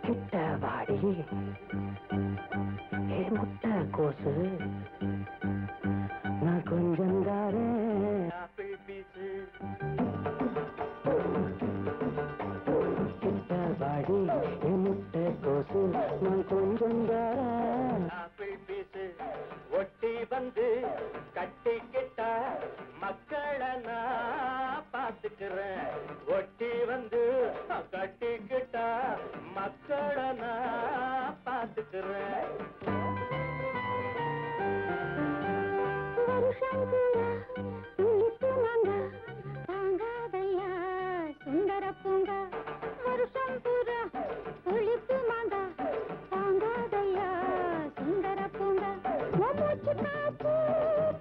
கிட்ட வாடி முட்டை கோசு நான் கொஞ்சம் தாரேன் ஆப்பிள் பீஸு கிட்ட வாடி முட்டை கோசு நான் கொஞ்சம் தாரேன் ஆப்பிள் பீஸு ஒட்டி வந்து கட்டிக்கிட்டா மக்களை நான் பார்த்துக்கிறேன் ஒட்டி வந்து கட்டிக்கிட்டா மக்களை நான் பார்த்துக்கிறேன் சுந்தர பூங்கா வருஷம் பூரா ஒழிப்பு மாங்கா தாங்காதையா சுந்தர பூங்கா மூச்சு காத்து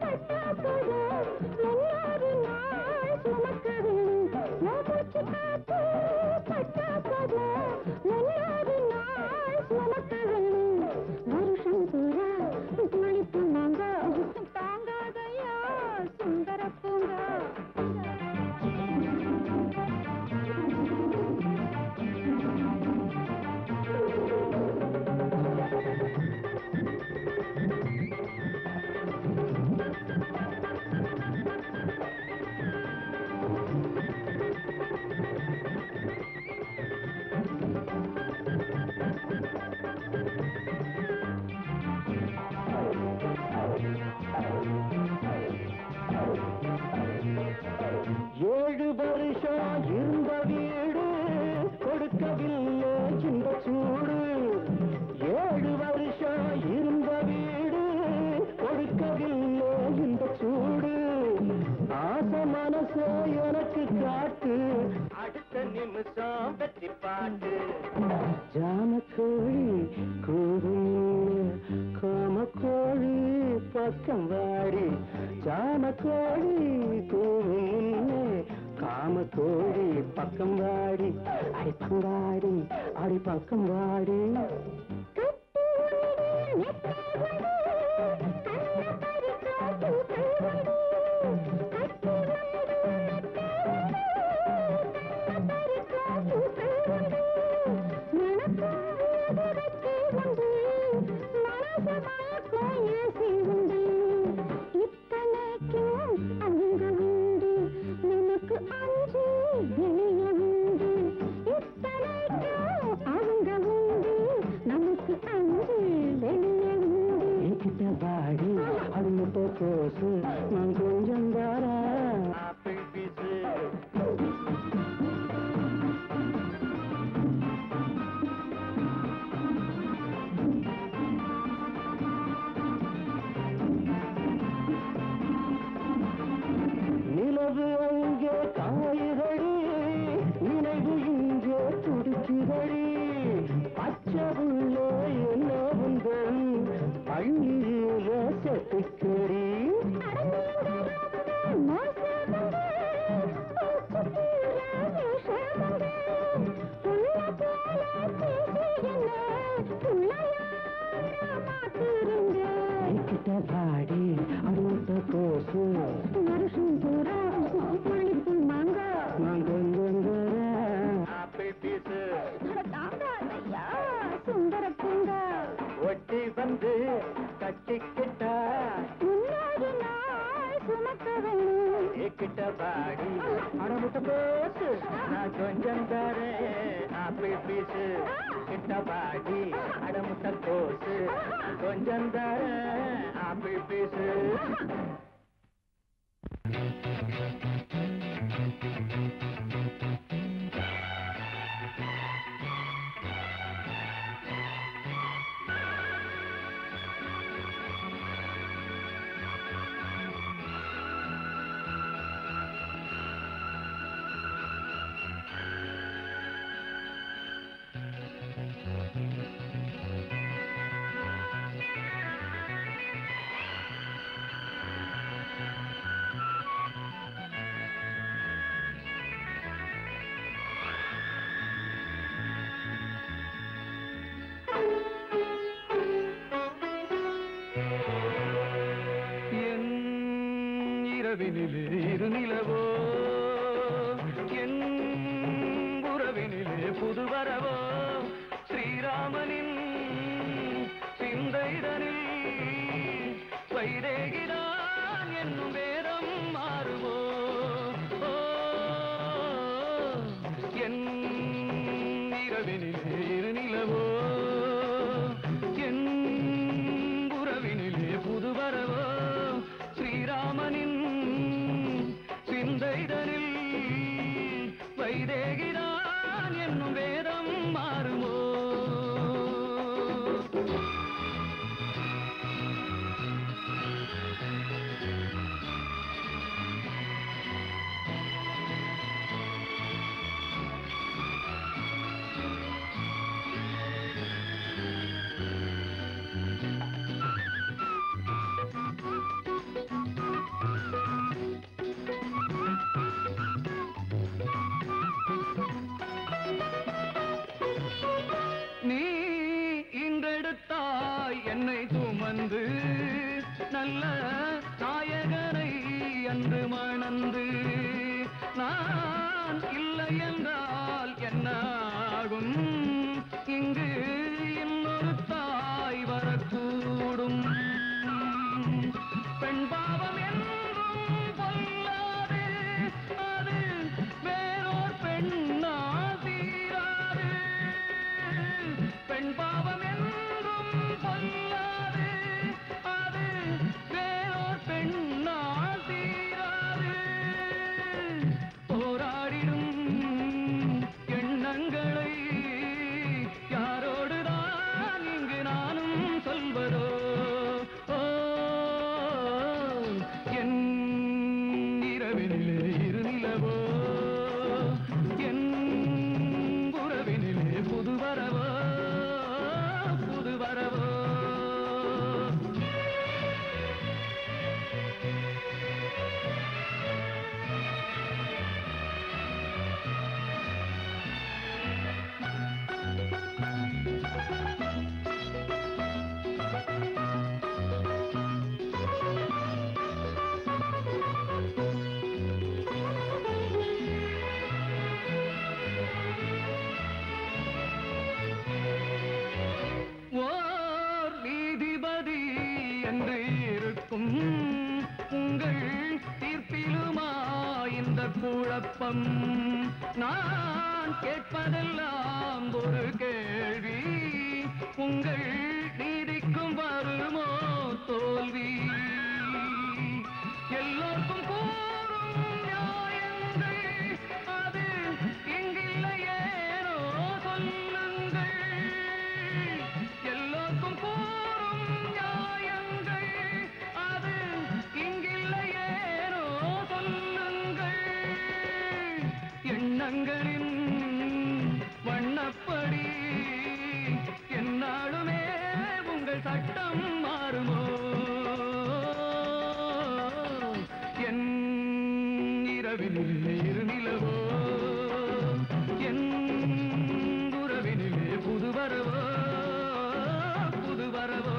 பட்டா போதும் எல்லாரு நாள் சுமக்கவே மூச்சு காத்து பட்டா போதும் எல்லாரு நாள் சுமக்கவே வருஷம் பூரா ஒழிப்பு மாங்கா தாங்காதையா சுந்தர பூங்கா ஏழு வருஷம் இருந்த வீடு கொடுக்கவில்லை இந்த சூடு ஏழு வருஷம் இருந்த வீடு கொடுக்கவில்லை இந்த சூடு ஆசை மனச எனக்கு காட்டு அடுத்த நிமிஷம் வெற்றி பாட்டு ஜாமக்கோழி கூறும் காமக்கோழி பக்கம் வாடி ஜாமக்கோழி கூறும் காமக்கோழி பக்கம் வாடி அடி பங்காடி அடி பக்கம் வாடி வாடி அது முட்டை கோசு நான் கொஞ்சம் தாரா ஆப்பிள் பீஸு நிலவு அங்கே காய்கறி நினைவு இங்கே துடிக்கிறடி பச்சை உள்ள என்ன உங்கள் பள்ளியில செத்துக்கடி கிட்ட பாடி அடுத்த கோசு வருஷம் பூரா ஒழிப்பு மாங்கா மாங்கா ஆப்பிள் பீஸு சுந்தர பூங்கா ஒட்டி வந்து கட்டிக்கிட்டா முன்னாடி நாள் சுமக்கவே கிட்ட பாடி அடமுட்ட கோசு நான் கொஞ்சம் தரேன் ஆப்பிள் பீஸு கிட்ட பாடி அடமுட்ட கோசு கொஞ்சம் தரேன் ஆப்பிள் பீஸு இரவினிலே இருநிலவோ என் இரவினிலே இருநிலவோ என் உறவினிலே புதுவரவோ ஸ்ரீராமனின் சிந்தைதனில் வைதேகிதான் என்னும் வேதம் மாறுமோ என்னை சுமந்து நல்ல நாயகனை அன்று மணந்து நான் இல்லை என்றால் என்னாகும் இங்கு இன்னொரு தாய் வரக்கூடும் பெண் பாவம் என்றும் பொல்லாது அது வேறோர் பெண்ணா தீராது பெண் பாவம் பொல்லாது அது வேறோர் பெண்ணால் தீராது போராடிடும் எண்ணங்களை யாரோடுதான் இங்கு நானும் சொல்வதோ என் இரவினிலே இருநிலவோ என் உறவினிலே புதுவரவோ புதுவரவோ என்று இருக்கும் உங்கள் தீர்ப்பிலுமா இந்த குழப்பம் நான் கேட்பதெல்லாம் ஒரு கேள்வி உங்கள் நீதிக்கும் வருமோ தோல்வி எல்லோருக்கும் கூறும் நியாயங்கள் அது இங்கில்லையேனோ சொல்லுங்கள் எல்லோருக்கும் கூறும் நியாயங்கள் அது இங்கில்லையேனோ சொல்லுங்கள் எண்ணங்களின் வண்ணப்படி என்னாலுமே உங்கள் சட்டம் மாறுமோ என் இரவினிலே இருநிலவோ என் உறவினிலே புதுவரவோ புதுவரவோ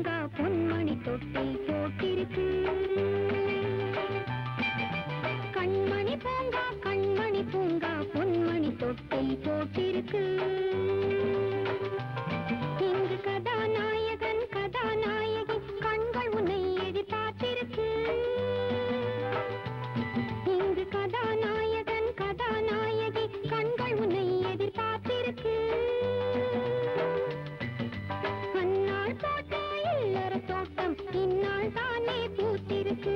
பூங்கா பொன்மணி தொட்டில் போட்டிருக்கு. கண்மணி பூங்கா கண்மணி பூங்கா பொன்மணி தொட்டில் போட்டிருக்கு. இங்கு கதாநாயகன் கதாநாயகி கண்கள் உன்னை எதிர்பார்த்திருக்கு. இங்கு கதாநாயகன் கதாநாயகி கண்கள் உன்னை எதிர்பார்த்திருக்கு. அந்நாள் போட்ட இல்லற தோட்டம் இந்நாள் தானே பூத்திருக்கு.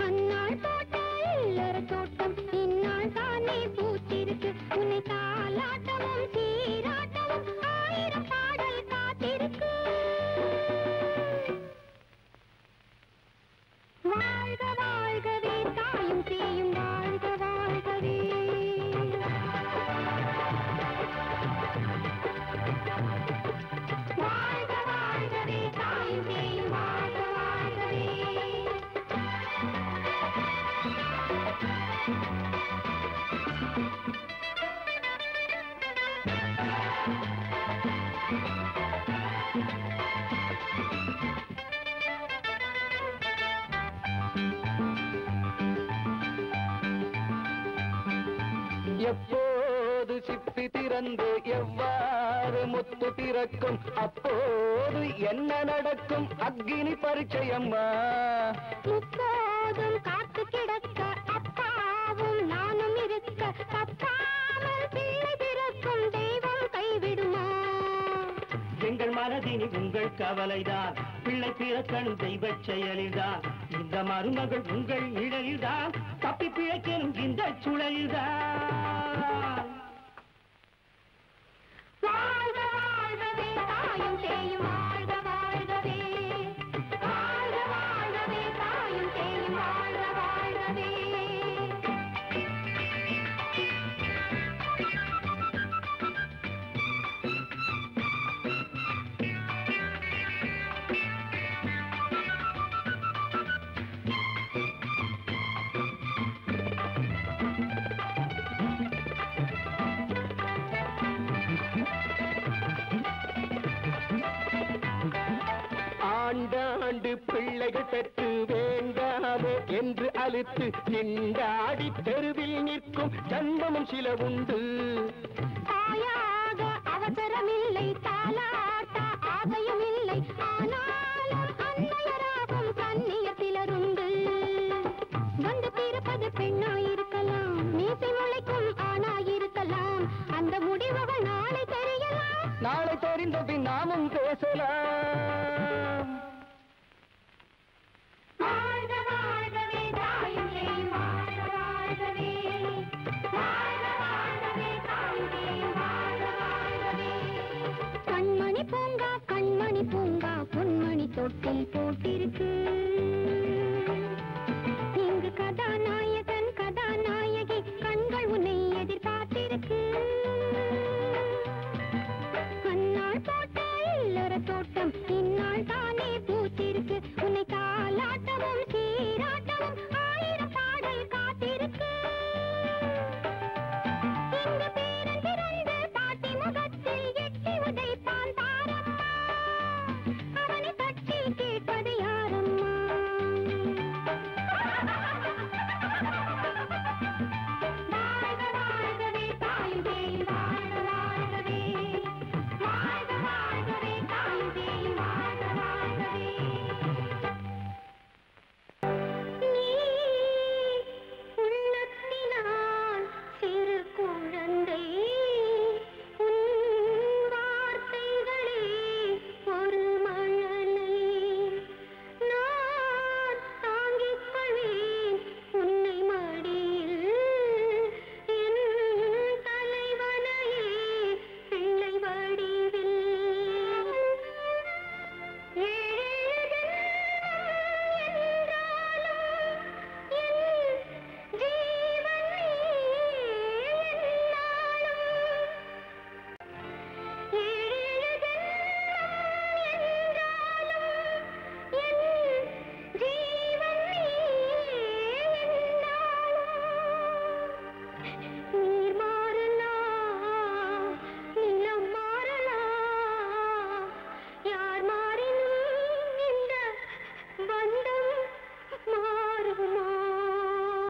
அந்நாள் போட்ட இல்லற தோட்டம் இந்நாள் தானே பூத்திருக்கு. உன்னை தாலாட்டமும் சீராட்டமும் ஆயிரம் பாடல் காத்திருக்கு. வாழ்க வாழ்கவே தாயும் சேயும் வாழ்க வாழ்கவே. வாழ்க வாழ்கவே தாயும் சேயும் வாழ்க வாழ்கவே. எப்போது சிப்பி திறந்து எவ்வாறு முத்து திறக்கும் அப்போது என்ன நடக்கும் அக்னி பரிச்சயம்மா. முப்போதும் காத்து கிடக்க அப்பாவும் நானும் இருக்க தப்பாமல் பிள்ளை பிறக்கும் தெய்வம் கைவிடுமா. எங்கள் மனதினி உங்கள் கவலைதான் பிள்ளை பிறக்கணும் தெய்வ செயலில்தான். இந்த மருமகள் உங்கள் நிழலில்தான் தப்பி பிழைக்கணும் இந்த சுழலில்தான். வாழ்க வாழ்கவே தாயும் சேயும் வாழ்க வாழ்கவே. வாழ்க வாழ்கவே தாயும் சேயும் வாழ்க வாழ்கவே. ஆண்டாண்டு பிள்ளைகள் பெற்று வேண்டாமே என்று அழுத்து திண்டாடி தெருவில் நிற்கும் ஜன்மமும் சில உண்டு. தாயாக அவசரமில்லை தாலாட்ட ஆசையுமில்லை ஆனாலும் அன்னையராகும் கண்ணியர் சிலருண்டு. வந்து பிறப்பது பெண்ணாயிருக்கலாம் மீசை முளைக்கும் ஆணாயிருக்கலாம். அந்த முடிவுகள் நாளை தெரியலாம். நாளை தெரிந்த பின் நாமும் பேசலாம். வாழ்க வாழ்கவே தாயும் சேயும் வாழ்க வாழ்கவே. வாழ்க வாழ்கவே தாயும் சேயும் வாழ்க வாழ்கவே. கண்மணி பூங்கா கண்மணி பூங்கா பொன்மணி தொட்டில் போட்டிருக்கு.